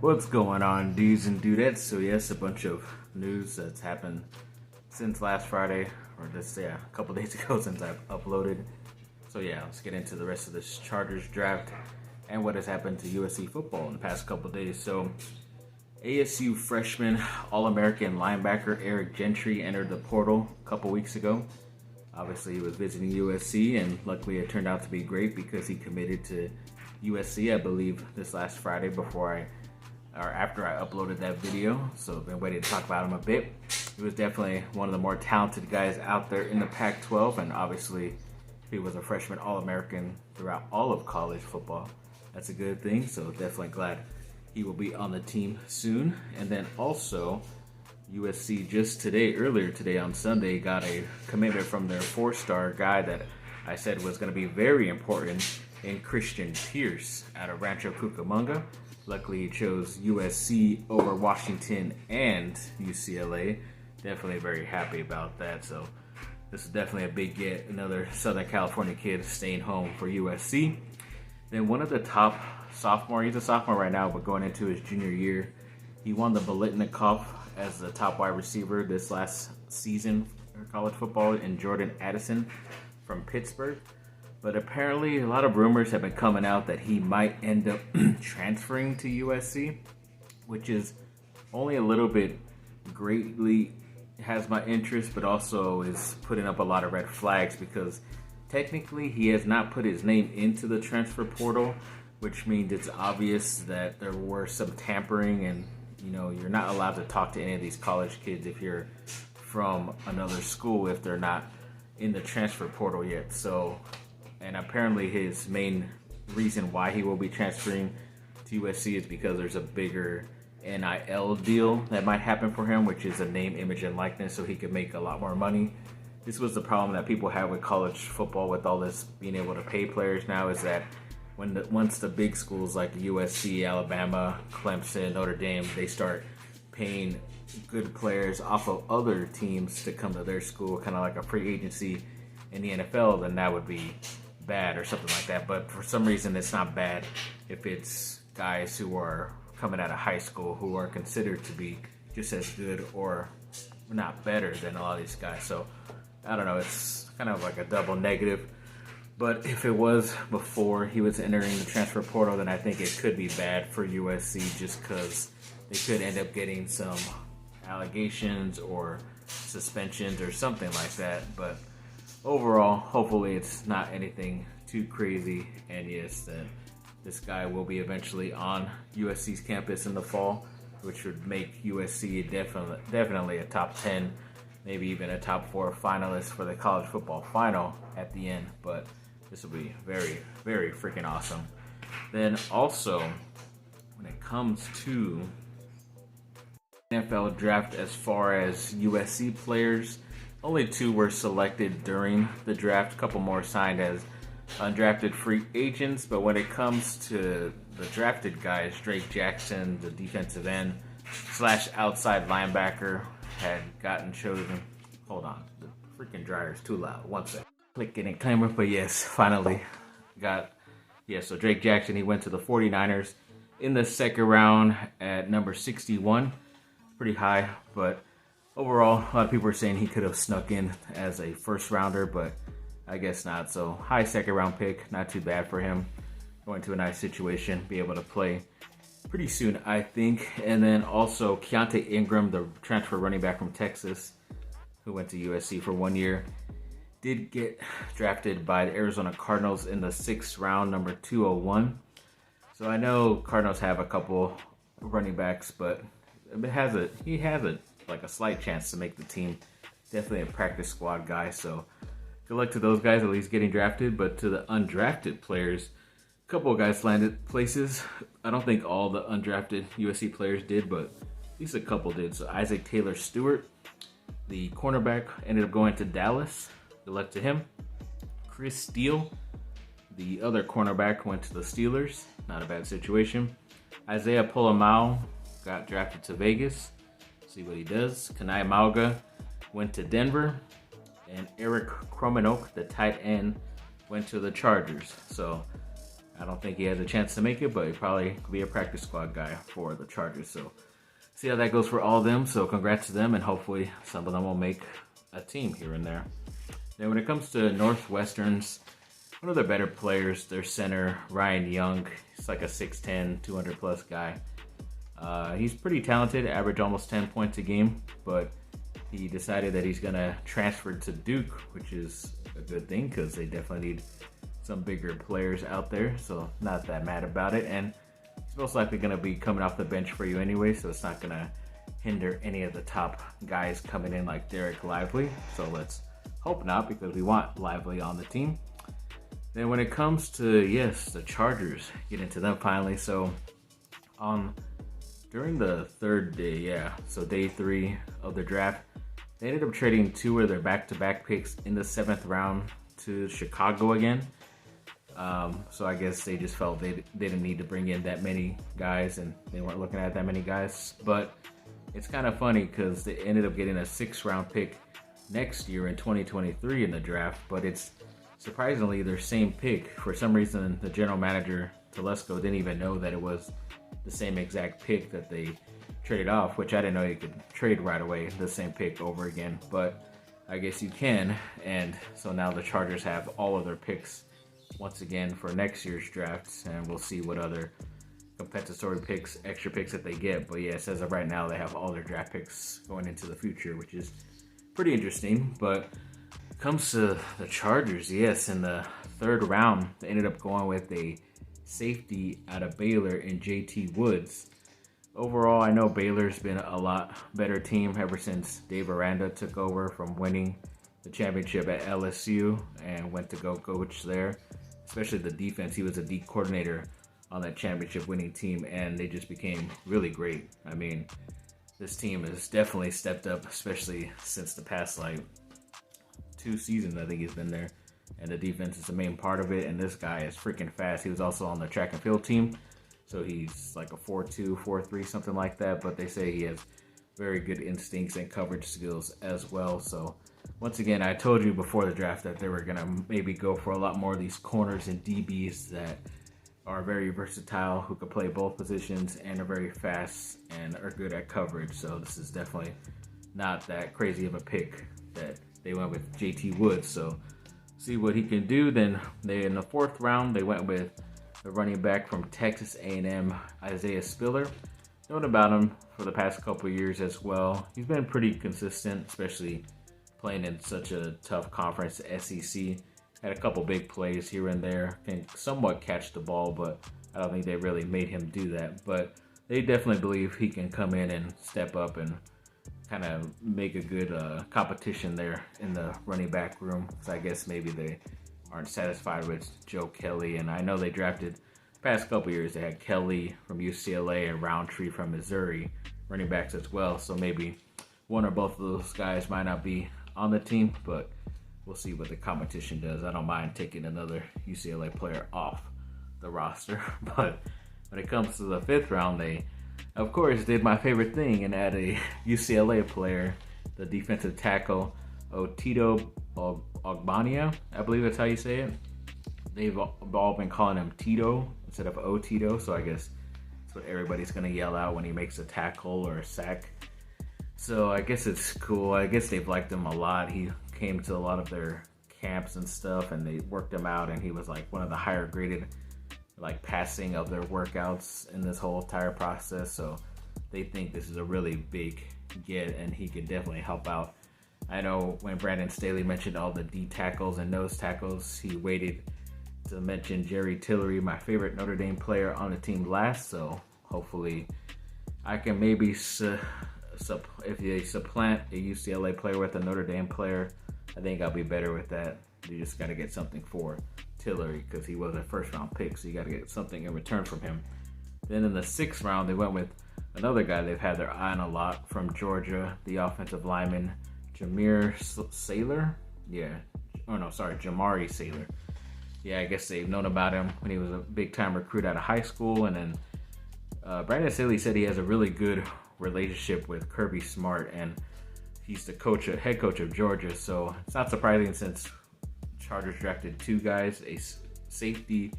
What's going on, dudes and dudettes? So yes, a bunch of news that's happened since last Friday, or just a couple days ago since I've uploaded. So yeah, let's get into the rest of this Chargers draft and what has happened to USC football in the past couple days. So ASU freshman All-American linebacker Eric Gentry entered the portal a couple weeks ago. Obviously, he was visiting USC, and luckily it turned out to be great because he committed to USC, I believe, this last Friday after I uploaded that video. So I've been waiting to talk about him a bit. He was definitely one of the more talented guys out there in the Pac-12, and obviously he was a freshman All-American throughout all of college football. That's a good thing, so definitely glad he will be on the team soon. And then also, USC just earlier today on Sunday, got a commitment from their 4-star guy that I said was going to be very important in Christian Pierce out of Rancho Cucamonga. Luckily, he chose USC over Washington and UCLA. Definitely very happy about that. So this is definitely a big get. Another Southern California kid staying home for USC. Then one of the top sophomore, he's a sophomore right now, but going into his junior year, he won the Biletnikoff as the top wide receiver this last season for college football in Jordan Addison from Pittsburgh. But apparently a lot of rumors have been coming out that he might end up transferring to USC, which is only a little bit greatly has my interest, but also is putting up a lot of red flags because technically he has not put his name into the transfer portal, which means it's obvious that there were some tampering, and you're not allowed to talk to any of these college kids if you're from another school if they're not in the transfer portal yet. So, and apparently his main reason why he will be transferring to USC is because there's a bigger NIL deal that might happen for him, which is a name, image, and likeness, so he could make a lot more money. This was the problem that people have with college football with all this being able to pay players now, is that once the big schools like USC, Alabama, Clemson, Notre Dame, they start paying good players off of other teams to come to their school, kind of like a free agency in the NFL, then that would be bad or something like that. But for some reason, it's not bad if it's guys who are coming out of high school who are considered to be just as good or not better than a lot of these guys. So I don't know, it's kind of like a double negative. But if it was before he was entering the transfer portal, then I think it could be bad for USC just because they could end up getting some allegations or suspensions or something like that. But overall, hopefully it's not anything too crazy. And yes, that this guy will be eventually on USC's campus in the fall, which would make USC definitely a top 10, maybe even a top 4 finalist for the college football final at the end. But this will be very, very freaking awesome. Then also, when it comes to NFL draft, as far as USC players, only 2 were selected during the draft. A couple more signed as undrafted free agents. But when it comes to the drafted guys, Drake Jackson, the defensive end / outside linebacker, had gotten chosen. Hold on, the freaking dryer's too loud. One sec. Clicking and clamoring, but yes, finally so Drake Jackson, he went to the 49ers in the second round at number 61. Pretty high, but overall, a lot of people are saying he could have snuck in as a first rounder, but I guess not. So high second round pick, not too bad for him. Going to a nice situation, be able to play pretty soon, I think. And then also Keaontay Ingram, the transfer running back from Texas, who went to USC for 1 year, did get drafted by the Arizona Cardinals in the 6th round, number 201. So I know Cardinals have a couple running backs, but he has a slight chance to make the team. Definitely a practice squad guy, so good luck to those guys at least getting drafted. But to the undrafted players, a couple of guys landed places. I don't think all the undrafted USC players did, but at least a couple did. So Isaac Taylor Stewart, the cornerback, ended up going to Dallas. Good luck to him. Chris Steele, the other cornerback, went to the Steelers. Not a bad situation. Isaiah Polamau got drafted to Vegas. See what he does. Kanai Mauga went to Denver. And Eric Kromenok, the tight end, went to the Chargers. So I don't think he has a chance to make it, but he probably could be a practice squad guy for the Chargers. So see how that goes for all of them. So congrats to them, and hopefully some of them will make a team here and there. Then when it comes to Northwestern's, one of their better players, their center, Ryan Young, he's like a 6'10", 200-plus guy. He's pretty talented, average almost 10 points a game, but he decided that he's going to transfer to Duke, which is a good thing because they definitely need some bigger players out there, so not that mad about it. And he's most likely going to be coming off the bench for you anyway, so it's not going to hinder any of the top guys coming in like Derek Lively. So let's hope not, because we want Lively on the team. Then when it comes to, yes, the Chargers, get into them finally. So during the third day, so day 3 of the draft, they ended up trading 2 of their back-to-back picks in the 7th round to Chicago again. So I guess they just felt they didn't need to bring in that many guys, and they weren't looking at that many guys. But it's kind of funny because they ended up getting a 6th round pick next year in 2023 in the draft, but it's surprisingly their same pick. For some reason, the general manager, Telesco, didn't even know that it was the same exact pick that they traded off, which I didn't know you could trade right away, the same pick over again, but I guess you can. And so now the Chargers have all of their picks once again for next year's drafts, and we'll see what other compensatory picks, extra picks that they get. But yeah, as of right now, they have all their draft picks going into the future, which is pretty interesting. But comes to the Chargers, yes, in the 3rd round, they ended up going with a safety out of Baylor in JT Woods. Overall, I know Baylor's been a lot better team ever since Dave Aranda took over from winning the championship at LSU and went to go coach there. Especially the defense. He was a D coordinator on that championship winning team, and they just became really great. I mean, this team has definitely stepped up, especially since the past 2 seasons I think he's been there. And the defense is the main part of it, and this guy is freaking fast. He was also on the track and field team, so he's like a 4.2, 4.3, something like that. But they say he has very good instincts and coverage skills as well. So once again, I told you before the draft that they were going to maybe go for a lot more of these corners and DBs that are very versatile, who could play both positions and are very fast and are good at coverage. So this is definitely not that crazy of a pick that they went with JT Woods. So see what he can do. Then in the 4th round, they went with the running back from Texas A&M, Isaiah Spiller. Known about him for the past couple of years as well. He's been pretty consistent, especially playing in such a tough conference, SEC. Had a couple big plays here and there. Can somewhat catch the ball, but I don't think they really made him do that. But they definitely believe he can come in and step up and kind of make a good competition there in the running back room. So I guess maybe they aren't satisfied with Joe Kelly. And I know they drafted the past couple years. They had Kelly from UCLA and Roundtree from Missouri, running backs as well. So maybe one or both of those guys might not be on the team, but we'll see what the competition does. I don't mind taking another UCLA player off the roster. But when it comes to the 5th round, they of course did my favorite thing and add a UCLA player, the defensive tackle Otito Ogbania, I believe that's how you say it. They've all been calling him Tito instead of Otito, so I guess that's what everybody's gonna yell out when he makes a tackle or a sack. So I guess it's cool. I guess they've liked him a lot. He came to a lot of their camps and stuff, and they worked him out, and he was like one of the higher graded passing of their workouts in this whole entire process. So they think this is a really big get, and he can definitely help out. I know when Brandon Staley mentioned all the D tackles and nose tackles, he waited to mention Jerry Tillery, my favorite Notre Dame player on the team, last. So hopefully I can maybe if they supplant a UCLA player with a Notre Dame player, I think I'll be better with that. You just got to get something for Tillery because he was a 1st round pick, so you got to get something in return from him. Then in the 6th round, they went with another guy they've had their eye on a lot from Georgia, the offensive lineman Jamari Sailor. Yeah, I guess they've known about him when he was a big-time recruit out of high school. And then Brandon Staley said he has a really good relationship with Kirby Smart, and he's the head coach of Georgia. So it's not surprising since Chargers drafted 2 guys, a safety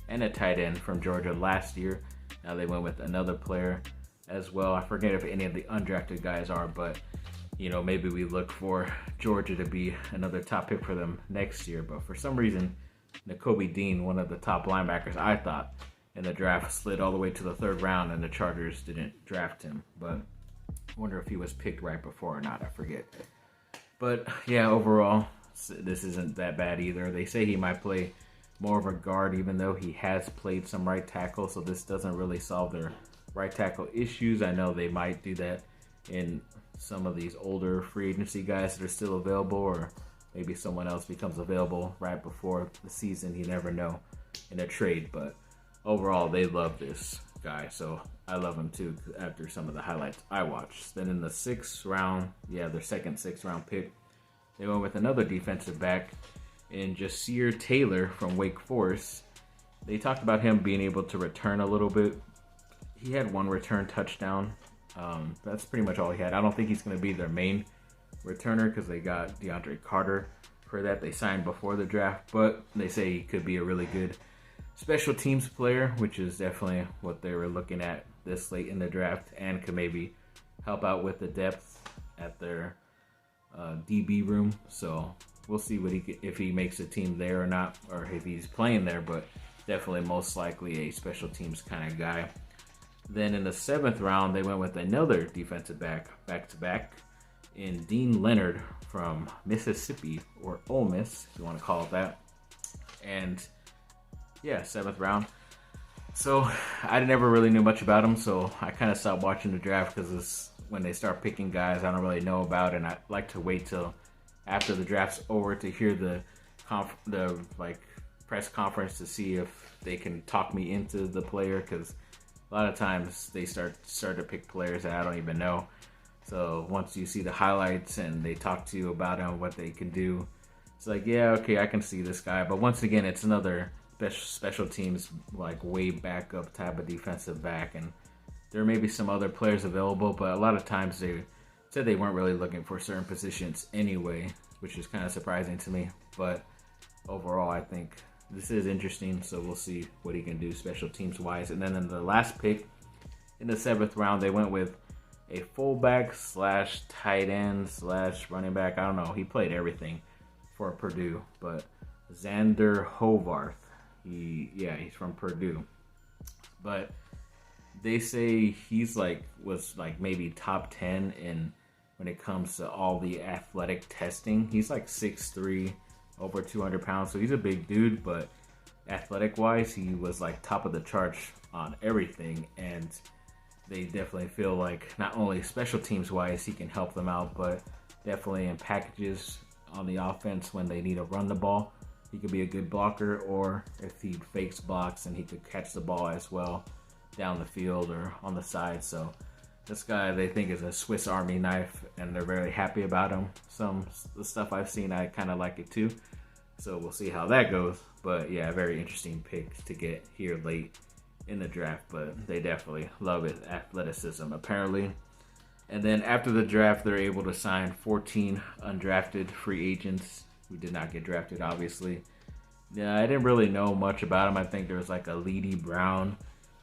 and a tight end from Georgia last year. Now they went with another player as well. I forget if any of the undrafted guys are, but maybe we look for Georgia to be another top pick for them next year. But for some reason, Nakobe Dean, one of the top linebackers, I thought, in the draft, slid all the way to the 3rd round, and the Chargers didn't draft him. But I wonder if he was picked right before or not. I forget. But yeah, overall, this isn't that bad either. They say he might play more of a guard, even though he has played some right tackle. So this doesn't really solve their right tackle issues. I know they might do that in some of these older free agency guys that are still available, or maybe someone else becomes available right before the season. You never know in a trade, but overall they love this guy, so I love him too after some of the highlights I watched. Then in the 6th round, their second 6th round pick, they went with another defensive back in Jasir Taylor from Wake Forest. They talked about him being able to return a little bit. He had 1 return touchdown. That's pretty much all he had. I don't think he's going to be their main returner because they got DeAndre Carter for that. They signed before the draft, but they say he could be a really good special teams player, which is definitely what they were looking at this late in the draft, and could maybe help out with the depth at their DB room. So we'll see if he makes a team there or not, or if he's playing there, but definitely most likely a special teams kind of guy. Then in the 7th round, they went with another defensive back-to-back, in Dean Leonard from Mississippi, or Ole Miss, if you want to call it that. And 7th round. So I never really knew much about him, so I kind of stopped watching the draft because when they start picking guys I don't really know about, and I like to wait till after the draft's over to hear the press conference to see if they can talk me into the player, because a lot of times they start to pick players that I don't even know. So once you see the highlights and they talk to you about him, what they can do, it's like, yeah, okay, I can see this guy. But once again, it's another special teams, way back up type of defensive back. And there may be some other players available, but a lot of times they said they weren't really looking for certain positions anyway, which is kind of surprising to me. But overall, I think this is interesting, so we'll see what he can do special teams wise. And then in the last pick, in the 7th round, they went with a fullback / tight end / running back. I don't know. He played everything for Purdue, but Xander Hovarth. He's from Purdue. But they say he's was maybe top 10 in when it comes to all the athletic testing. He's 6'3", over 200 pounds, so he's a big dude, but athletic wise he was top of the charts on everything. And they definitely feel not only special teams wise he can help them out, but definitely in packages on the offense when they need to run the ball, he could be a good blocker, or if he fakes blocks, and he could catch the ball as well down the field or on the side. So this guy they think is a Swiss Army knife, and they're very happy about him. The stuff I've seen, I kind of like it too. So we'll see how that goes. But yeah, very interesting pick to get here late in the draft. But they definitely love his athleticism, apparently. And then after the draft, they're able to sign 14 undrafted free agents who did not get drafted, obviously. Yeah, I didn't really know much about him. I think there was a Leedy Brown,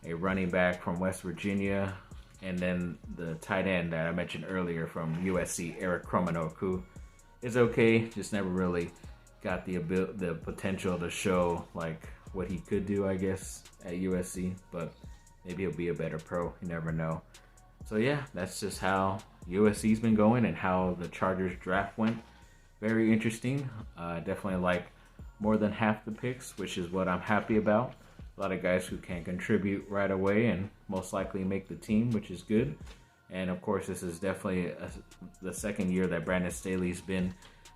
a running back from West Virginia, and then the tight end that I mentioned earlier from USC, Eric Kromenok, who is okay, just never really got the potential to show what he could do, I guess, at USC. But maybe he'll be a better pro. You never know. So yeah, that's just how USC's been going and how the Chargers draft went. Very interesting. Definitely more than half the picks, which is what I'm happy about. A lot of guys who can contribute right away and most likely make the team, which is good. And of course, this is definitely the second year that Brandon Staley's been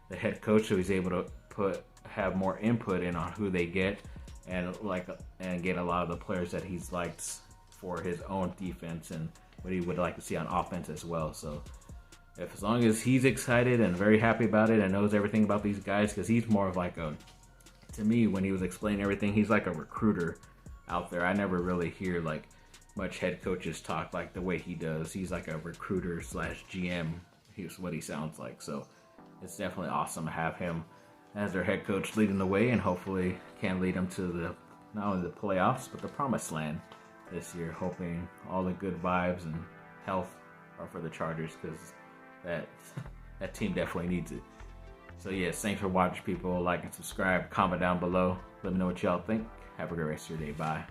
the head coach, so he's able to have more input in on who they get, and get a lot of the players that he's liked for his own defense and what he would like to see on offense as well. So as long as he's excited and very happy about it and knows everything about these guys, because he's more of to me, when he was explaining everything, he's like a recruiter out there. I never really hear much head coaches talk the way he does. He's like a recruiter / GM. Here's what he sounds like. So it's definitely awesome to have him as their head coach leading the way, and hopefully can lead them to the not only the playoffs, but the promised land this year. Hoping all the good vibes and health are for the Chargers, because that team definitely needs it. So yes, thanks for watching, people. Like and subscribe, comment down below. Let me know what y'all think. Have a great rest of your day. Bye.